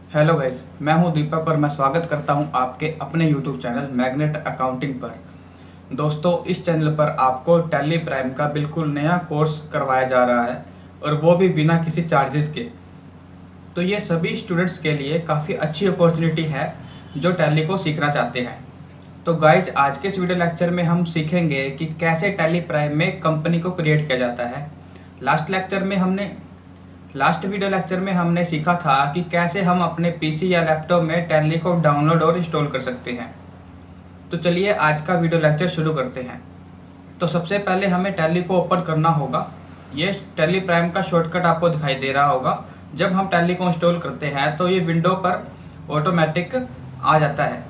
Hello guys, मैं हूं दीपक और मैं स्वागत करता हूं आपके अपने यूट्यूब चैनल मैग्नेट अकाउंटिंग पर। दोस्तों, इस चैनल पर आपको टैली प्राइम का बिल्कुल नया कोर्स करवाया जा रहा है और वो भी बिना किसी चार्जेस के। तो ये सभी स्टूडेंट्स के लिए काफ़ी अच्छी अपॉर्चुनिटी है जो टैली को सीखना चाहते हैं। तो गाइज, आज के इस वीडियो लेक्चर में हम सीखेंगे कि कैसे टैली प्राइम में कंपनी को क्रिएट किया जाता है। लास्ट वीडियो लेक्चर में हमने सीखा था कि कैसे हम अपने पीसी या लैपटॉप में टैली को डाउनलोड और इंस्टॉल कर सकते हैं। तो चलिए आज का वीडियो लेक्चर शुरू करते हैं। तो सबसे पहले हमें टैली को ओपन करना होगा। ये टैली प्राइम का शॉर्टकट आपको दिखाई दे रहा होगा। जब हम टैली को इंस्टॉल करते हैं तो ये विंडो पर ऑटोमेटिक आ जाता है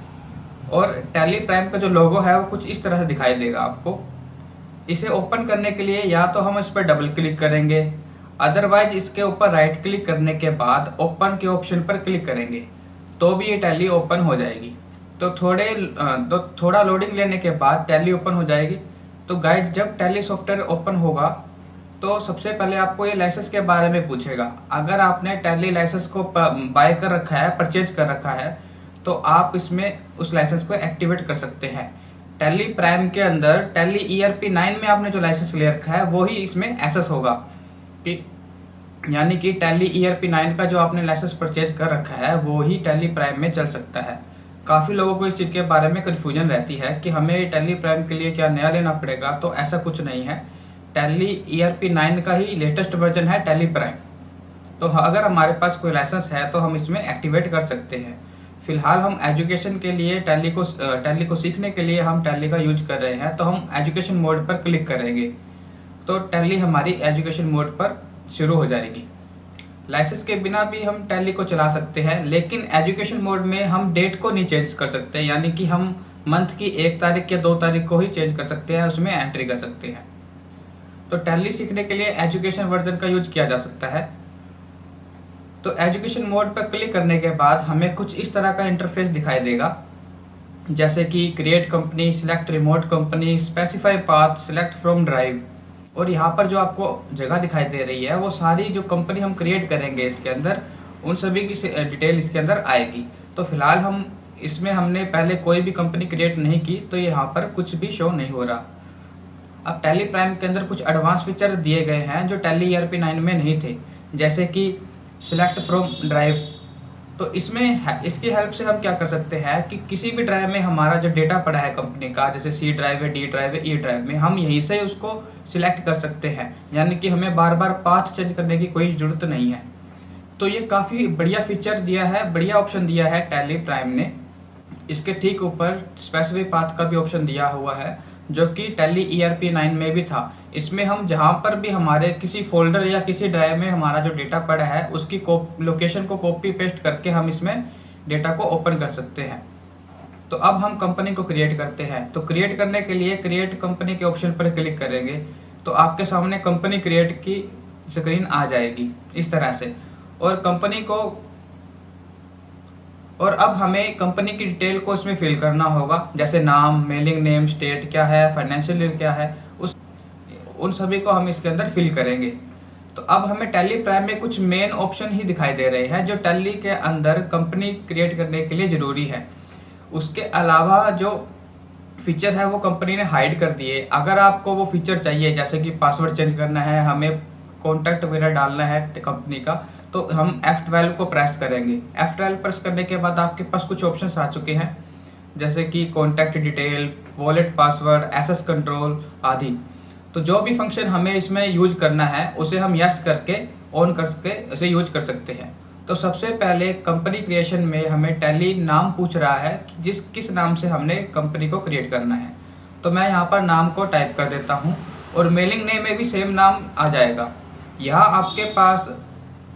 और टैली प्राइम का जो लोगो है वो कुछ इस तरह से दिखाई देगा आपको। इसे ओपन करने के लिए या तो हम इस पर डबल क्लिक करेंगे, अदरवाइज इसके ऊपर राइट क्लिक करने के बाद ओपन के ऑप्शन पर क्लिक करेंगे तो भी ये टैली ओपन हो जाएगी। तो थोड़ा लोडिंग लेने के बाद टैली ओपन हो जाएगी। तो गाइज, जब टैली सॉफ्टवेयर ओपन होगा तो सबसे पहले आपको ये लाइसेंस के बारे में पूछेगा। अगर आपने टैली लाइसेंस को बाय कर रखा है, परचेज कर रखा है, तो आप इसमें उस लाइसेंस को एक्टिवेट कर सकते हैं। टैली प्राइम के अंदर टैली ERP 9 में आपने जो लाइसेंस ले रखा है वही इसमें एक्सेस होगा कि यानी कि टैली ERP 9 का जो आपने लाइसेंस परचेज कर रखा है वो ही टैली प्राइम में चल सकता है। काफ़ी लोगों को इस चीज़ के बारे में कन्फ्यूजन रहती है कि हमें टैली प्राइम के लिए क्या नया लेना पड़ेगा। तो ऐसा कुछ नहीं है, टैली ERP 9 का ही लेटेस्ट वर्जन है टैली प्राइम। तो अगर हमारे पास कोई लाइसेंस है तो हम इसमें एक्टिवेट कर सकते हैं। फिलहाल हम एजुकेशन के लिए टैली को सीखने के लिए हम टैली का यूज कर रहे हैं, तो हम एजुकेशन मोड पर क्लिक करेंगे तो टैली हमारी एजुकेशन मोड पर शुरू हो जाएगी। लाइसेंस के बिना भी हम टैली को चला सकते हैं, लेकिन एजुकेशन मोड में हम डेट को नहीं चेंज कर सकते, यानी कि हम मंथ की 1 तारीख या 2 तारीख को ही चेंज कर सकते हैं, उसमें एंट्री कर सकते हैं। तो टैली सीखने के लिए एजुकेशन वर्जन का यूज किया जा सकता है। तो एजुकेशन मोड पर क्लिक करने के बाद हमें कुछ इस तरह का इंटरफेस दिखाई देगा, जैसे कि create company, select remote company, specify path, select from drive. और यहाँ पर जो आपको जगह दिखाई दे रही है वो सारी जो कंपनी हम क्रिएट करेंगे इसके अंदर, उन सभी की डिटेल इसके अंदर आएगी। तो फिलहाल हमने पहले कोई भी कंपनी क्रिएट नहीं की, तो यहाँ पर कुछ भी शो नहीं हो रहा। अब टैली प्राइम के अंदर कुछ एडवांस फीचर दिए गए हैं जो टैली ERP 9 में नहीं थे, जैसे कि सिलेक्ट फ्रॉम ड्राइव। तो इसकी हेल्प से हम क्या कर सकते हैं कि किसी भी ड्राइव में हमारा जो डेटा पड़ा है कंपनी का, जैसे C ड्राइव है, D ड्राइव है, E ड्राइव में, हम यहीं से उसको सिलेक्ट कर सकते हैं, यानी कि हमें बार बार पाथ चेंज करने की कोई ज़रूरत नहीं है। तो ये काफ़ी बढ़िया फीचर दिया है, बढ़िया ऑप्शन दिया है टैली प्राइम ने। इसके ठीक ऊपर स्पेसिफिक पाथ का भी ऑप्शन दिया हुआ है, जो कि टैली ERP 9 में भी था। इसमें हम जहाँ पर भी हमारे किसी फोल्डर या किसी ड्राइव में हमारा जो डेटा पड़ा है उसकी लोकेशन को कॉपी पेस्ट करके हम इसमें डेटा को ओपन कर सकते हैं। तो अब हम कंपनी को क्रिएट करते हैं। तो क्रिएट करने के लिए क्रिएट कंपनी के ऑप्शन पर क्लिक करेंगे तो आपके सामने कंपनी क्रिएट की स्क्रीन आ जाएगी इस तरह से। और अब हमें कंपनी की डिटेल को इसमें फिल करना होगा, जैसे नाम, मेलिंग नेम, स्टेट क्या है, फाइनेंशियल ईयर क्या है, उन सभी को हम इसके अंदर फिल करेंगे। तो अब हमें टैली प्राइम में कुछ मेन ऑप्शन ही दिखाई दे रहे हैं जो टैली के अंदर कंपनी क्रिएट करने के लिए ज़रूरी है। उसके अलावा जो फीचर है वो कंपनी ने हाइड कर दिए। अगर आपको वो फीचर चाहिए, जैसे कि पासवर्ड चेंज करना है, हमें कॉन्टैक्ट वगैरह डालना है कंपनी का, तो हम F12 को प्रेस करेंगे। F12 प्रेस करने के बाद आपके पास कुछ ऑप्शंस आ चुके हैं, जैसे कि contact detail, wallet password, access control आदि। तो जो भी फंक्शन हमें इसमें यूज करना है उसे हम यस करके ऑन करके उसे यूज कर सकते हैं। तो सबसे पहले कंपनी क्रिएशन में हमें टैली नाम पूछ रहा है कि किस नाम से हमने कंपनी को क्रिएट करना है। तो मैं यहाँ पर नाम को टाइप कर देता हूँ और मेलिंग नेम में भी सेम नाम आ जाएगा। यहाँ आपके पास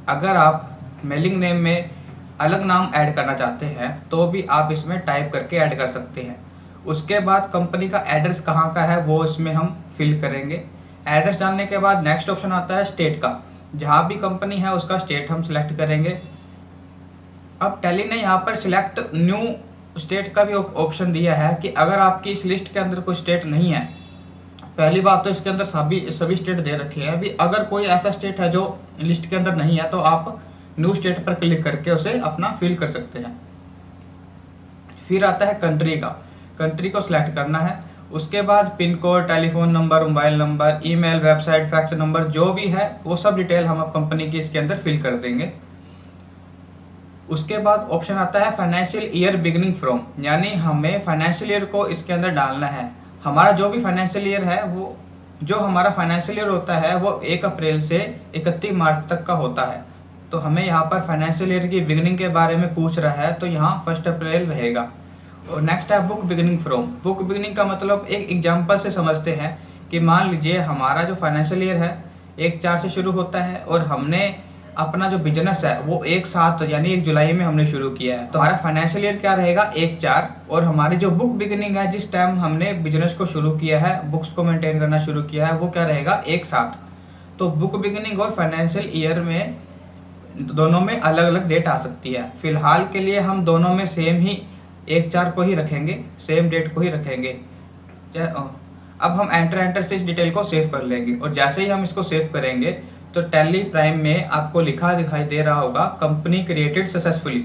अगर आप मेलिंग नेम में अलग नाम ऐड करना चाहते हैं तो भी आप इसमें टाइप करके ऐड कर सकते हैं। उसके बाद कंपनी का एड्रेस कहाँ का है वो इसमें हम फिल करेंगे। एड्रेस डालने के बाद नेक्स्ट ऑप्शन आता है स्टेट का, जहाँ भी कंपनी है उसका स्टेट हम सिलेक्ट करेंगे। अब टैली ने यहाँ पर सिलेक्ट न्यू स्टेट का भी ऑप्शन दिया है कि अगर आपकी इस लिस्ट के अंदर कोई स्टेट नहीं है, पहली बात तो इसके अंदर सभी स्टेट दे रखे हैं। अभी अगर कोई ऐसा स्टेट है जो लिस्ट के अंदर नहीं है तो आप न्यू स्टेट पर क्लिक करके उसे अपना फिल कर सकते हैं। फिर आता है कंट्री का, कंट्री को सिलेक्ट करना है। उसके बाद pin code, telephone number, mobile number, email, website, fax number जो भी है वो सब डिटेल हम कंपनी की इसके अंदर फिल कर देंगे। उसके बाद ऑप्शन आता है फाइनेंशियल ईयर बिगिनिंग फ्रॉम, यानी हमें फाइनेंशियल ईयर को इसके अंदर डालना है। हमारा जो भी फाइनेंशियल ईयर है वो जो हमारा फाइनेंशियल ईयर होता है वो 1 अप्रैल से 31 मार्च तक का होता है। तो हमें यहाँ पर फाइनेंशियल ईयर की बिगिनिंग के बारे में पूछ रहा है तो यहाँ 1 अप्रैल रहेगा। और नेक्स्ट है book beginning from. Book beginning का मतलब एक एग्जांपल से समझते हैं कि मान लीजिए हमारा जो फाइनेंशियल ईयर है 1/4 से शुरू होता है और हमने अपना जो बिजनेस है वो 1/7 यानी 1 जुलाई में हमने शुरू किया है। तो हमारा फाइनेंशियल ईयर क्या रहेगा 1/4, और हमारी जो बुक बिगिनिंग है जिस टाइम हमने बिजनेस को शुरू किया है, बुक्स को मेंटेन करना शुरू किया है, वो क्या रहेगा 1/7। तो बुक बिगिनिंग और फाइनेंशियल ईयर में दोनों में अलग अलग डेट आ सकती है। फिलहाल के लिए हम दोनों में सेम ही 1/4 को ही रखेंगे, सेम डेट को ही रखेंगे। अब हम एंटर से इस डिटेल को सेव कर लेंगे और जैसे ही हम इसको सेव करेंगे तो टैली प्राइम में आपको लिखा दिखाई दे रहा होगा कंपनी क्रिएटेड सक्सेसफुली।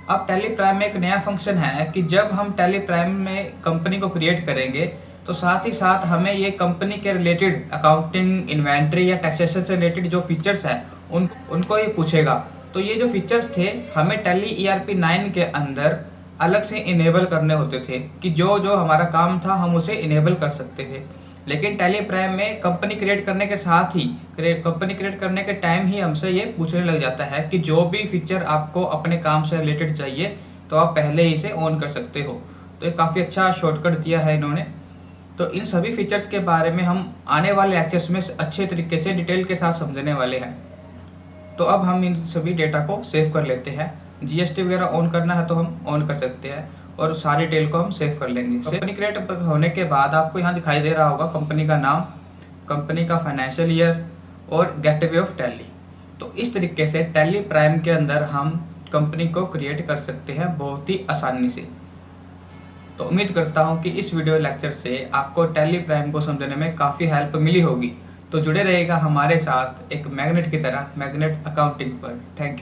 अब टैली प्राइम में एक नया फंक्शन है कि जब हम टैली प्राइम में कंपनी को क्रिएट करेंगे तो साथ ही साथ हमें ये कंपनी के रिलेटेड अकाउंटिंग, इन्वेंट्री या टैक्सेशन से रिलेटेड जो फीचर्स हैं उनको ये पूछेगा। तो ये जो फीचर्स थे हमें टैली ERP 9 के अंदर अलग से इनेबल करने होते थे कि जो जो हमारा काम था हम उसे इनेबल कर सकते थे। लेकिन टैली प्राइम में कंपनी क्रिएट करने के साथ ही कंपनी क्रिएट करने के टाइम ही हमसे ये पूछने लग जाता है कि जो भी फीचर आपको अपने काम से रिलेटेड चाहिए तो आप पहले ही इसे ऑन कर सकते हो। तो ये काफ़ी अच्छा शॉर्टकट दिया है इन्होंने। तो इन सभी फीचर्स के बारे में हम आने वाले लेक्चर्स में अच्छे तरीके से डिटेल के साथ समझने वाले हैं। तो अब हम इन सभी डेटा को सेव कर लेते हैं। GST वगैरह ऑन करना है तो हम ऑन कर सकते हैं और सारी डिटेल को हम सेव कर लेंगे। कंपनी क्रिएट होने के बाद आपको यहाँ दिखाई दे रहा होगा कंपनी का नाम, कंपनी का फाइनेंशियल ईयर और गेटवे ऑफ टैली। तो इस तरीके से टैली प्राइम के अंदर हम कंपनी को क्रिएट कर सकते हैं बहुत ही आसानी से। तो उम्मीद करता हूँ कि इस वीडियो लेक्चर से आपको टैली प्राइम को समझने में काफ़ी हेल्प मिली होगी। तो जुड़े रहेगा हमारे साथ एक मैग्नेट की तरह, मैग्नेट अकाउंटिंग पर। Thank you.